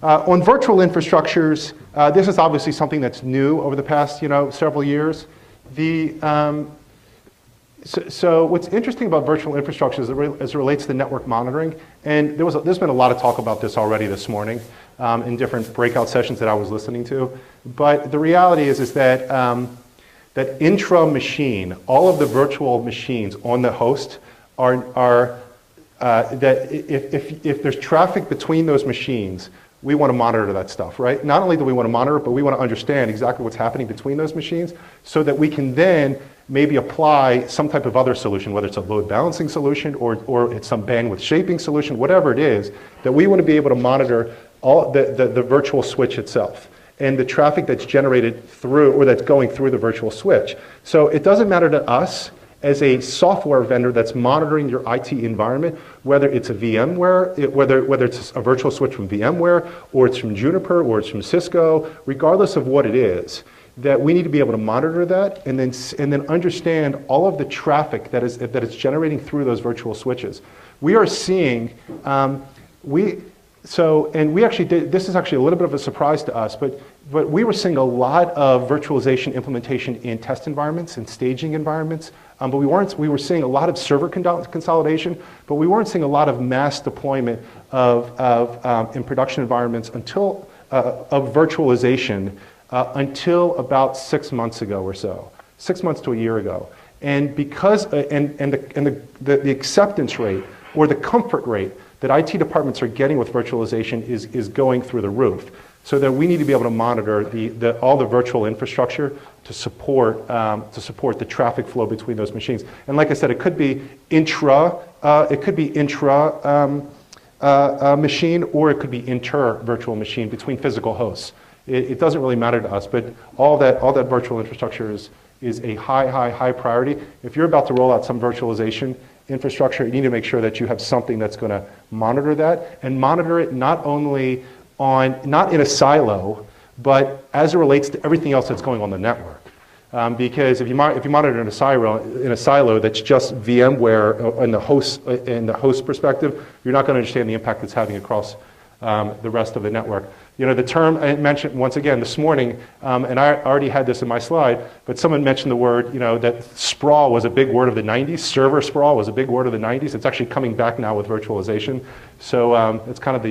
On virtual infrastructures, this is obviously something that's new over the past several years. So what's interesting about virtual infrastructures as it relates to network monitoring, and there's been a lot of talk about this already this morning in different breakout sessions that I was listening to. But the reality is that that intra-machine, all of the virtual machines on the host are that if there's traffic between those machines, we want to monitor that stuff, right? Not only do we want to monitor it, but we want to understand exactly what's happening between those machines so that we can then maybe apply some type of other solution, whether it's a load balancing solution or it's some bandwidth shaping solution, whatever it is, that we want to be able to monitor all the virtual switch itself and the traffic that's generated through or that's going through the virtual switch. So it doesn't matter to us as a software vendor that's monitoring your IT environment, whether it's a VMware, whether it's a virtual switch from VMware, or it's from Juniper, or it's from Cisco, regardless of what it is, that we need to be able to monitor that and then understand all of the traffic that it's generating through those virtual switches. We are seeing, we actually did, this is actually a little bit of a surprise to us, but we were seeing a lot of virtualization implementation in test environments and staging environments, but we were seeing a lot of server consolidation, but we weren't seeing a lot of mass deployment in production environments of virtualization until about 6 months ago or so, 6 months to a year ago. And because, the acceptance rate or the comfort rate that IT departments are getting with virtualization is going through the roof. So that we need to be able to monitor all the virtual infrastructure to support the traffic flow between those machines. And like I said, it could be intra machine, or it could be inter-virtual machine between physical hosts. It doesn't really matter to us, but all that virtual infrastructure is a high priority. If you're about to roll out some virtualization infrastructure, you need to make sure that you have something that's going to monitor that, and monitor it not in a silo, but as it relates to everything else that's going on the network. Because if you monitor in a silo that's just VMware in the host perspective, you're not going to understand the impact it's having across the rest of the network. The term I mentioned once again this morning, and I already had this in my slide, but someone mentioned the word, that sprawl was a big word of the 90s. Server sprawl was a big word of the 90s. It's actually coming back now with virtualization. So it's kind of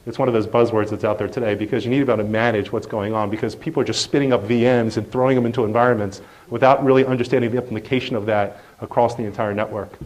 it's one of those buzzwords that's out there today, because you need to be able to manage what's going on, because people are just spinning up VMs and throwing them into environments without really understanding the implication of that across the entire network.